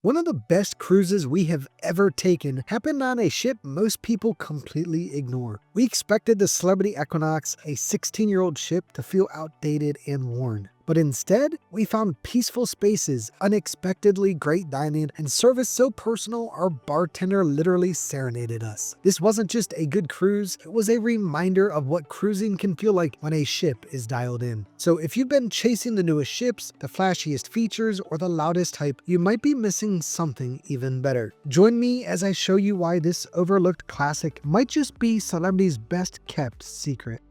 One of the best cruises we have ever taken happened on a ship most people completely ignore. We expected the Celebrity Equinox, a 16-year-old ship, to feel outdated and worn. But instead, we found peaceful spaces, unexpectedly great dining, and service so personal our bartender literally serenaded us. This wasn't just a good cruise, it was a reminder of what cruising can feel like when a ship is dialed in. So if you've been chasing the newest ships, the flashiest features, or the loudest hype, you might be missing something even better. Join me as I show you why this overlooked classic might just be Celebrity's best kept secret.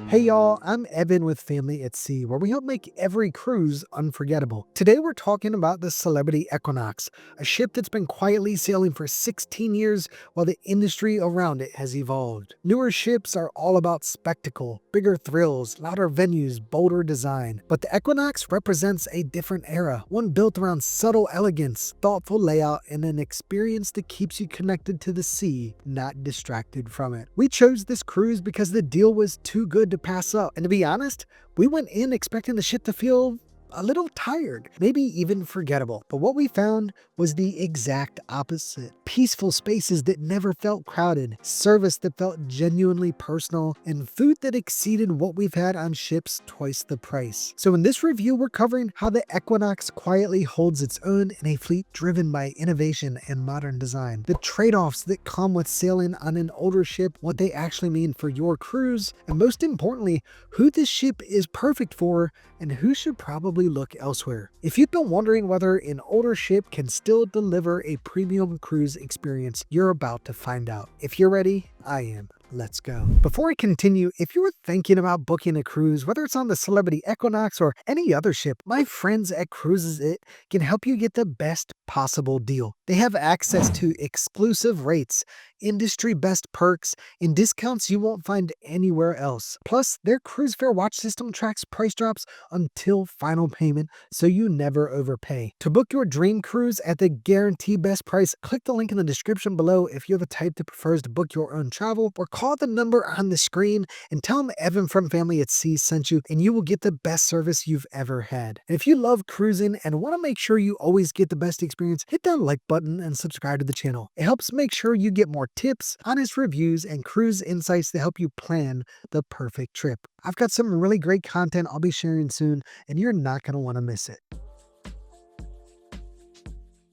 Hey y'all, I'm Evan with Family at Sea, where we help make every cruise unforgettable. Today we're talking about the Celebrity Equinox, a ship that's been quietly sailing for 16 years while the industry around it has evolved. Newer ships are all about spectacle, bigger thrills, louder venues, bolder design. But the Equinox represents a different era, one built around subtle elegance, thoughtful layout, and an experience that keeps you connected to the sea, not distracted from it. We chose this cruise because the deal was too good to pass up. And to be honest, we went in expecting the ship to feel a little tired, maybe even forgettable. But what we found was the exact opposite. Peaceful spaces that never felt crowded, service that felt genuinely personal, and food that exceeded what we've had on ships twice the price. So in this review, we're covering how the Equinox quietly holds its own in a fleet driven by innovation and modern design, the trade-offs that come with sailing on an older ship, what they actually mean for your cruise, and most importantly, who this ship is perfect for and who should probably look elsewhere. If you've been wondering whether an older ship can still deliver a premium cruise experience, you're about to find out. If you're ready, I am. Let's go. Before I continue, if you're thinking about booking a cruise, whether it's on the Celebrity Equinox or any other ship, my friends at Cruises It can help you get the best possible deal. They have access to exclusive rates, industry best perks, and discounts you won't find anywhere else. Plus, their cruise fare watch system tracks price drops until final payment, so you never overpay. To book your dream cruise at the guaranteed best price, click the link in the description below if you're the type that prefers to book your own travel, or call the number on the screen and tell them Evan from Family at Sea sent you, and you will get the best service you've ever had. And if you love cruising and want to make sure you always get the best experience, hit that like button and subscribe to the channel. It helps make sure you get more tips, honest reviews, and cruise insights to help you plan the perfect trip. I've got some really great content I'll be sharing soon, and you're not going to want to miss it.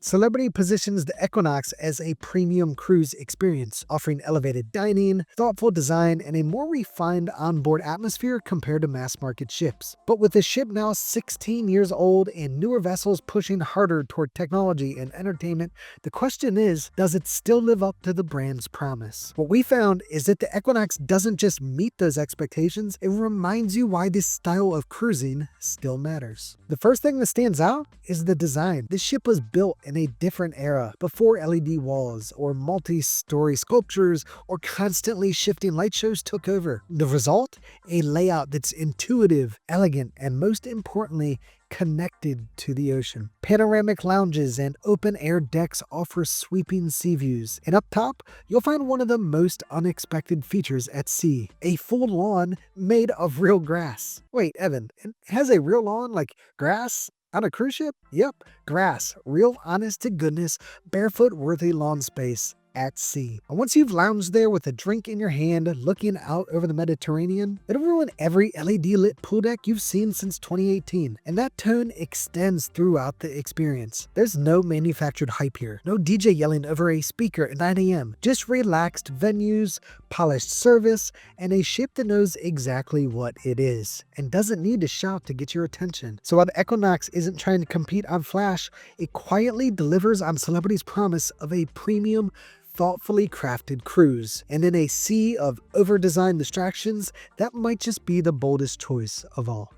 Celebrity positions the Equinox as a premium cruise experience, offering elevated dining, thoughtful design, and a more refined onboard atmosphere compared to mass-market ships. But with the ship now 16 years old and newer vessels pushing harder toward technology and entertainment, the question is, does it still live up to the brand's promise? What we found is that the Equinox doesn't just meet those expectations, it reminds you why this style of cruising still matters. The first thing that stands out is the design. This ship was built in a different era, before LED walls or multi-story sculptures or constantly shifting light shows took over. The result? A layout that's intuitive, elegant, and most importantly, connected to the ocean. Panoramic lounges and open-air decks offer sweeping sea views. And up top, you'll find one of the most unexpected features at sea, a full lawn made of real grass. Wait, Evan, it has a real lawn like grass? On a cruise ship? Yep, grass. Real honest-to-goodness, barefoot-worthy lawn space at sea. And once you've lounged there with a drink in your hand, looking out over the Mediterranean, it'll ruin every LED-lit pool deck you've seen since 2018. And that tone extends throughout the experience. There's no manufactured hype here. No DJ yelling over a speaker at 9 a.m. Just relaxed venues, polished service, and a ship that knows exactly what it is and doesn't need to shout to get your attention. So while the Equinox isn't trying to compete on flash, it quietly delivers on Celebrity's promise of a premium, thoughtfully crafted cruise. And in a sea of over-designed distractions, that might just be the boldest choice of all.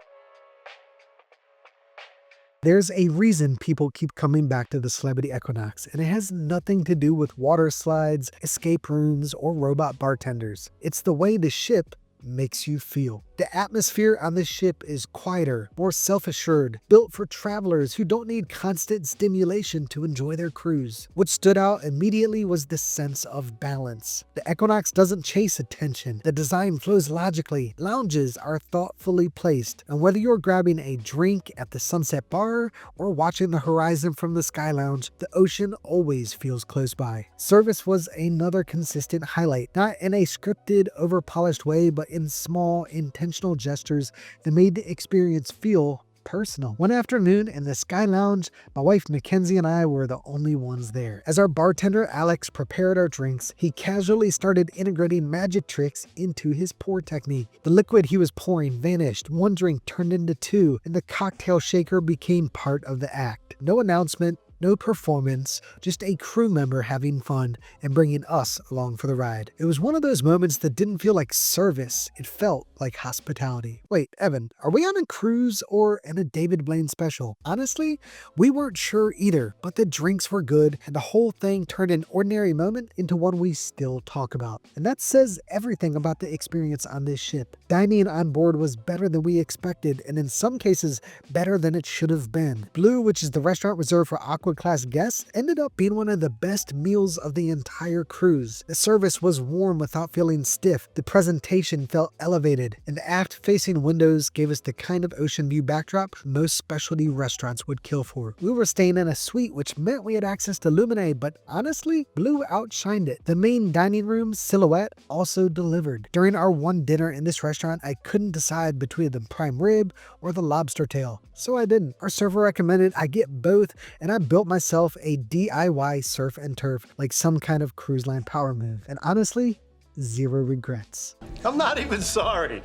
There's a reason people keep coming back to the Celebrity Equinox, and it has nothing to do with water slides, escape rooms, or robot bartenders. It's the way the ship makes you feel. The atmosphere on this ship is quieter, more self-assured, built for travelers who don't need constant stimulation to enjoy their cruise. What stood out immediately was the sense of balance. The Equinox doesn't chase attention. The design flows logically. Lounges are thoughtfully placed, and whether you're grabbing a drink at the Sunset Bar or watching the horizon from the Sky Lounge, the ocean always feels close by. Service was another consistent highlight, not in a scripted, over-polished way, but in small, intentional gestures that made the experience feel personal. One afternoon in the Sky Lounge, my wife Mackenzie and I were the only ones there. As our bartender Alex prepared our drinks, he casually started integrating magic tricks into his pour technique. The liquid he was pouring vanished, one drink turned into two, and the cocktail shaker became part of the act. No announcement, no performance, just a crew member having fun and bringing us along for the ride. It was one of those moments that didn't feel like service, it felt like hospitality. Wait, Evan, are we on a cruise or in a David Blaine special? Honestly, we weren't sure either, but the drinks were good and the whole thing turned an ordinary moment into one we still talk about. And that says everything about the experience on this ship. Dining on board was better than we expected, and in some cases, better than it should have been. Blue, which is the restaurant reserved for class guests, ended up being one of the best meals of the entire cruise. The service was warm without feeling stiff, the presentation felt elevated, and the aft-facing windows gave us the kind of ocean view backdrop most specialty restaurants would kill for. We were staying in a suite, which meant we had access to Luminae, but honestly, Blue outshined it. The main dining room, Silhouette, also delivered. During our one dinner in this restaurant, I couldn't decide between the prime rib or the lobster tail, so I didn't. Our server recommended I get both, and I built myself a DIY surf and turf like some kind of cruise line power move. And honestly, zero regrets. I'm not even sorry.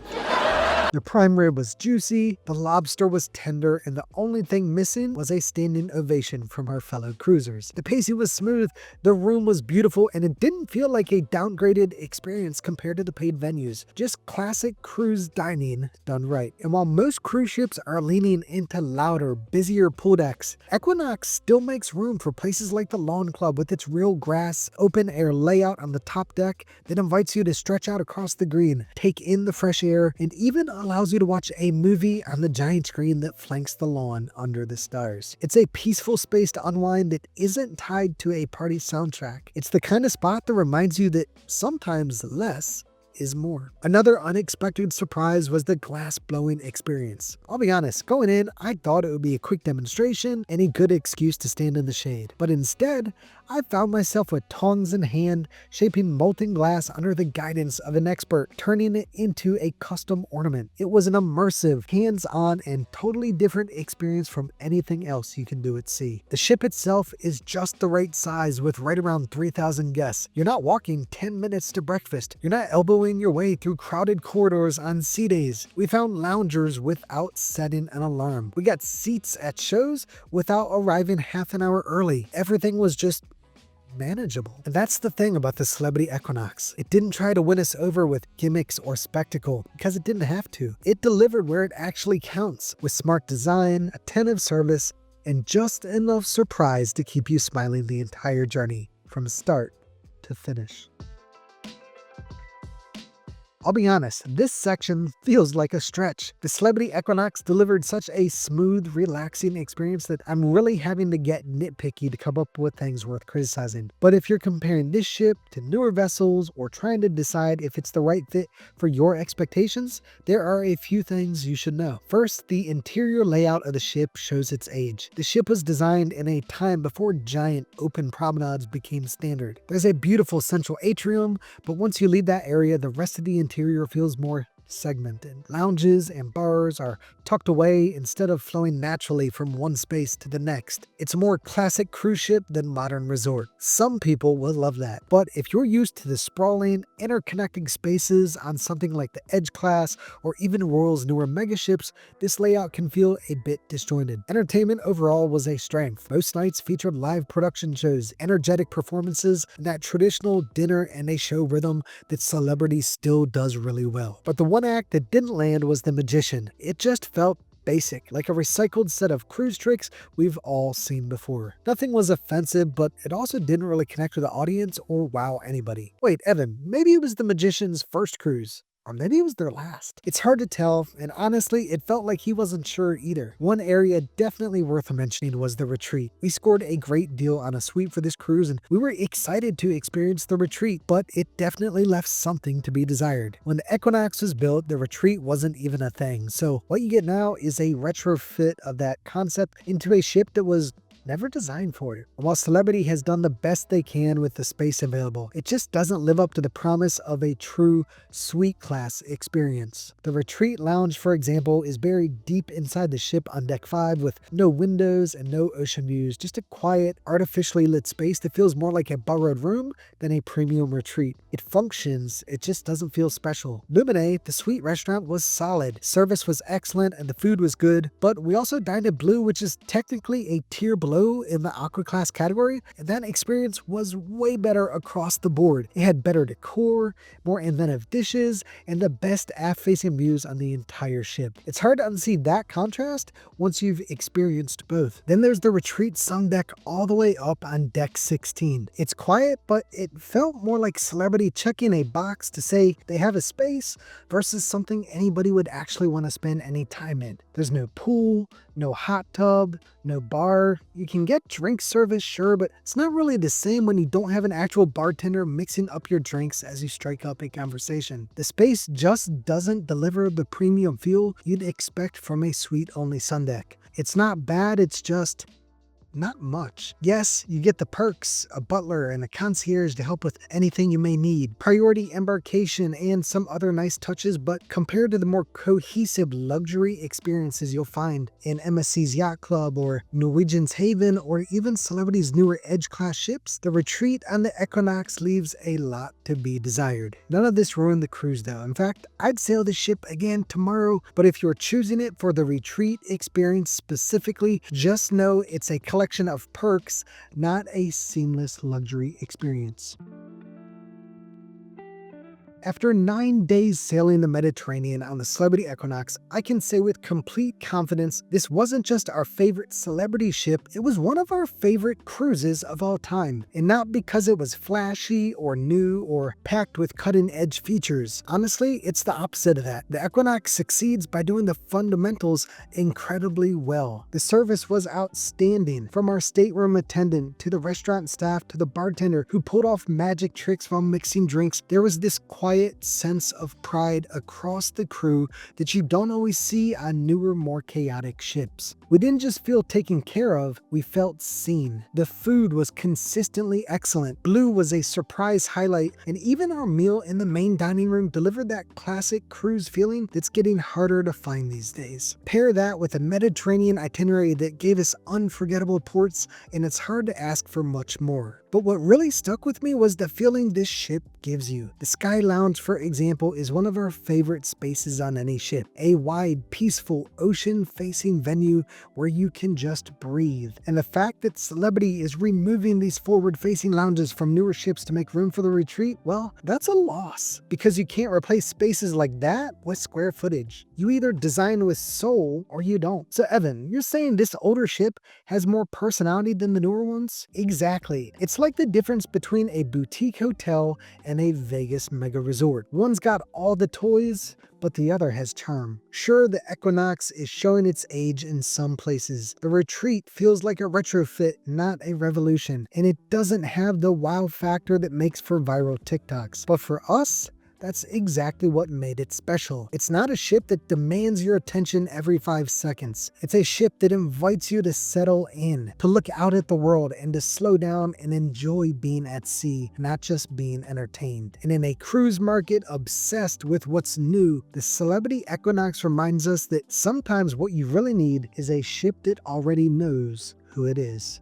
The prime rib was juicy, the lobster was tender, and the only thing missing was a standing ovation from our fellow cruisers. The pacing was smooth, the room was beautiful, and it didn't feel like a downgraded experience compared to the paid venues. Just classic cruise dining done right. And while most cruise ships are leaning into louder, busier pool decks, Equinox still makes room for places like the Lawn Club with its real grass, open air layout on the top deck that invites you to stretch out across the green, take in the fresh air, and even allows you to watch a movie on the giant screen that flanks the lawn under the stars. It's a peaceful space to unwind that isn't tied to a party soundtrack. It's the kind of spot that reminds you that sometimes less is more. Another unexpected surprise was the glass blowing experience. I'll be honest, going in, I thought it would be a quick demonstration and a good excuse to stand in the shade. But instead, I found myself with tongs in hand, shaping molten glass under the guidance of an expert, turning it into a custom ornament. It was an immersive, hands-on, and totally different experience from anything else you can do at sea. The ship itself is just the right size with right around 3,000 guests. You're not walking 10 minutes to breakfast. You're not elbowing your way through crowded corridors on sea days. We found loungers without setting an alarm. We got seats at shows without arriving half an hour early. Everything was just manageable. And that's the thing about the Celebrity Equinox. It didn't try to win us over with gimmicks or spectacle because it didn't have to. It delivered where it actually counts, with smart design, attentive service, and just enough surprise to keep you smiling the entire journey from start to finish. I'll be honest, this section feels like a stretch. The Celebrity Equinox delivered such a smooth, relaxing experience that I'm really having to get nitpicky to come up with things worth criticizing. But if you're comparing this ship to newer vessels or trying to decide if it's the right fit for your expectations, there are a few things you should know. First, the interior layout of the ship shows its age. The ship was designed in a time before giant open promenades became standard. There's a beautiful central atrium, but once you leave that area, the rest of the interior feels more segmented. Lounges and bars are tucked away instead of flowing naturally from one space to the next. It's a more classic cruise ship than modern resort. Some people will love that, but if you're used to the sprawling, interconnecting spaces on something like the Edge class or even Royal's newer megaships, this layout can feel a bit disjointed. Entertainment overall was a strength. Most nights featured live production shows, energetic performances, and that traditional dinner and a show rhythm that Celebrity still does really well. But the one act that didn't land was the Magician. It just felt basic, like a recycled set of cruise tricks we've all seen before. Nothing was offensive, but it also didn't really connect with the audience or wow anybody. Wait, Evan, maybe it was the Magician's first cruise? Or maybe it was their last. It's hard to tell, and honestly, it felt like he wasn't sure either. One area definitely worth mentioning was the retreat. We scored a great deal on a suite for this cruise, and we were excited to experience the retreat, but it definitely left something to be desired. When the Equinox was built, the retreat wasn't even a thing, so what you get now is a retrofit of that concept into a ship that was never designed for it. While Celebrity has done the best they can with the space available, it just doesn't live up to the promise of a true suite class experience. The Retreat Lounge, for example, is buried deep inside the ship on Deck 5 with no windows and no ocean views, just a quiet, artificially lit space that feels more like a borrowed room than a premium retreat. It functions, it just doesn't feel special. Lumine, the suite restaurant, was solid. Service was excellent and the food was good, but we also dined at Blue, which is technically a tier below in the Aqua class category, and that experience was way better across the board. It had better decor, more inventive dishes, and the best aft-facing views on the entire ship. It's hard to unsee that contrast once you've experienced both. Then there's the Retreat Sun Deck all the way up on Deck 16. It's quiet, but it felt more like Celebrity checking a box to say they have a space versus something anybody would actually want to spend any time in. There's no pool, no hot tub, no bar. You can get drink service, sure, but it's not really the same when you don't have an actual bartender mixing up your drinks as you strike up a conversation. The space just doesn't deliver the premium feel you'd expect from a suite-only sun deck. It's not bad, it's just not much. Yes, you get the perks, a butler and a concierge to help with anything you may need, priority embarkation, and some other nice touches, but compared to the more cohesive luxury experiences you'll find in MSC's Yacht Club or Norwegian's Haven or even Celebrity's newer Edge-class ships, the retreat on the Equinox leaves a lot to be desired. None of this ruined the cruise though. In fact, I'd sail the ship again tomorrow, but if you're choosing it for the retreat experience specifically, just know it's a collection of perks, not a seamless luxury experience. After 9 days sailing the Mediterranean on the Celebrity Equinox, I can say with complete confidence this wasn't just our favorite Celebrity ship, it was one of our favorite cruises of all time. And not because it was flashy or new or packed with cutting-edge features. Honestly, it's the opposite of that. The Equinox succeeds by doing the fundamentals incredibly well. The service was outstanding, from our stateroom attendant to the restaurant staff to the bartender who pulled off magic tricks while mixing drinks. There was this quiet sense of pride across the crew that you don't always see on newer, more chaotic ships. We didn't just feel taken care of, we felt seen. The food was consistently excellent. Blue was a surprise highlight, and even our meal in the main dining room delivered that classic cruise feeling that's getting harder to find these days. Pair that with a Mediterranean itinerary that gave us unforgettable ports, and it's hard to ask for much more. But what really stuck with me was the feeling this ship gives you. The Sky Lounge, for example, is one of our favorite spaces on any ship. A wide, peaceful, ocean-facing venue where you can just breathe. And the fact that Celebrity is removing these forward-facing lounges from newer ships to make room for the retreat, well, that's a loss. Because you can't replace spaces like that with square footage. You either design with soul or you don't. So Evan, you're saying this older ship has more personality than the newer ones? Exactly. It's like the difference between a boutique hotel and a Vegas mega resort. One's got all the toys, but the other has charm. Sure, the Equinox is showing its age in some places. The retreat feels like a retrofit, not a revolution, and it doesn't have the wow factor that makes for viral TikToks. But for us, that's exactly what made it special. It's not a ship that demands your attention every 5 seconds. It's a ship that invites you to settle in, to look out at the world, and to slow down and enjoy being at sea, not just being entertained. And in a cruise market obsessed with what's new, the Celebrity Equinox reminds us that sometimes what you really need is a ship that already knows who it is.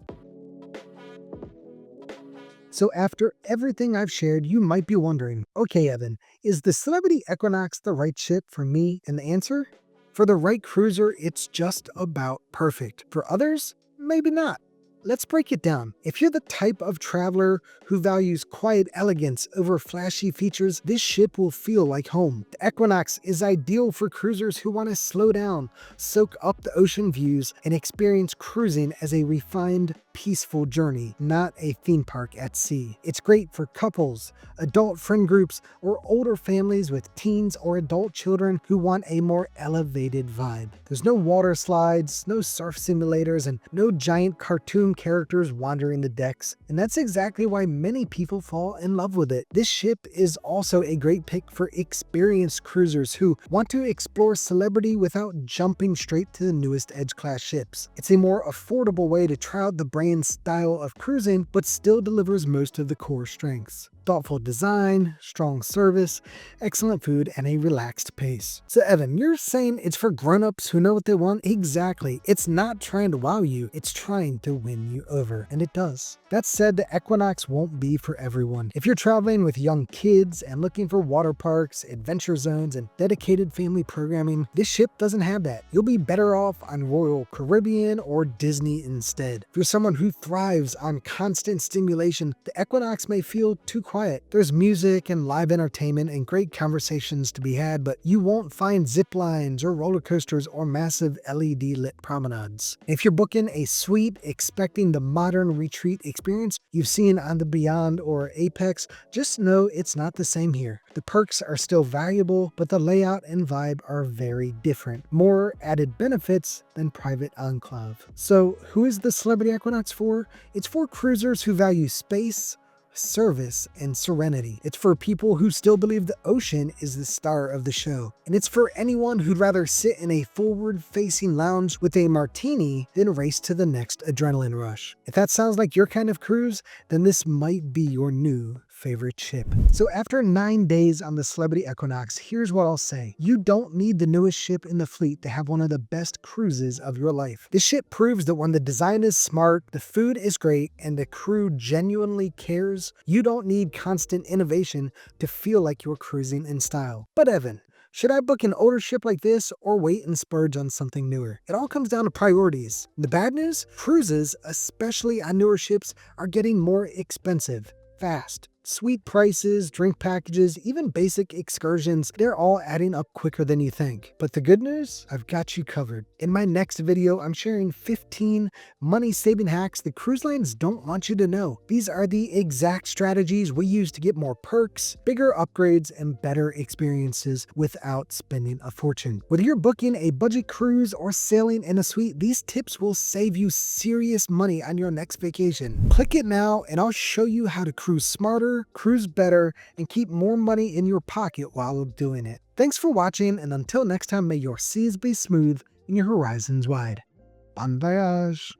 So after everything I've shared, you might be wondering, okay Evan, is the Celebrity Equinox the right ship for me? And the answer? For the right cruiser, it's just about perfect. For others, maybe not. Let's break it down. If you're the type of traveler who values quiet elegance over flashy features, this ship will feel like home. The Equinox is ideal for cruisers who want to slow down, soak up the ocean views, and experience cruising as a refined, peaceful journey, not a theme park at sea. It's great for couples, adult friend groups, or older families with teens or adult children who want a more elevated vibe. There's no water slides, no surf simulators, and no giant cartoon characters wandering the decks, and that's exactly why many people fall in love with it. This ship is also a great pick for experienced cruisers who want to explore celebrity without jumping straight to the newest Edge-class ships. It's a more affordable way to try out the brand's style of cruising, but still delivers most of the core strengths. Thoughtful design, strong service, excellent food, and a relaxed pace. So Evan, you're saying it's for grown-ups who know what they want? Exactly. It's not trying to wow you, it's trying to win you over, and it does. That said, the Equinox won't be for everyone. If you're traveling with young kids and looking for water parks, adventure zones, and dedicated family programming, this ship doesn't have that. You'll be better off on Royal Caribbean or Disney instead. If you're someone who thrives on constant stimulation, the Equinox may feel too quiet. There's music and live entertainment and great conversations to be had, but you won't find zip lines or roller coasters or massive LED lit promenades. If you're booking a suite expecting the modern retreat experience you've seen on the Beyond or Apex, just know it's not the same here. The perks are still valuable, but the layout and vibe are very different. More added benefits than private enclave. So who is the Celebrity Equinox for? It's for cruisers who value space, service, and serenity. It's for people who still believe the ocean is the star of the show. And it's for anyone who'd rather sit in a forward-facing lounge with a martini than race to the next adrenaline rush. If that sounds like your kind of cruise, then this might be your new favorite ship. So after 9 days on the Celebrity Equinox, here's what I'll say. You don't need the newest ship in the fleet to have one of the best cruises of your life. This ship proves that when the design is smart, the food is great, and the crew genuinely cares, you don't need constant innovation to feel like you're cruising in style. But Evan, should I book an older ship like this or wait and splurge on something newer? It all comes down to priorities. The bad news? Cruises, especially on newer ships, are getting more expensive fast. Sweet prices, drink packages, even basic excursions, they're all adding up quicker than you think. But the good news? I've got you covered. In my next video, I'm sharing 15 money-saving hacks that cruise lines don't want you to know. These are the exact strategies we use to get more perks, bigger upgrades, and better experiences without spending a fortune. Whether you're booking a budget cruise or sailing in a suite, these tips will save you serious money on your next vacation. Click it now, and I'll show you how to cruise smarter, cruise better, and keep more money in your pocket while doing it. Thanks for watching, and until next time, may your seas be smooth and your horizons wide. Bon voyage!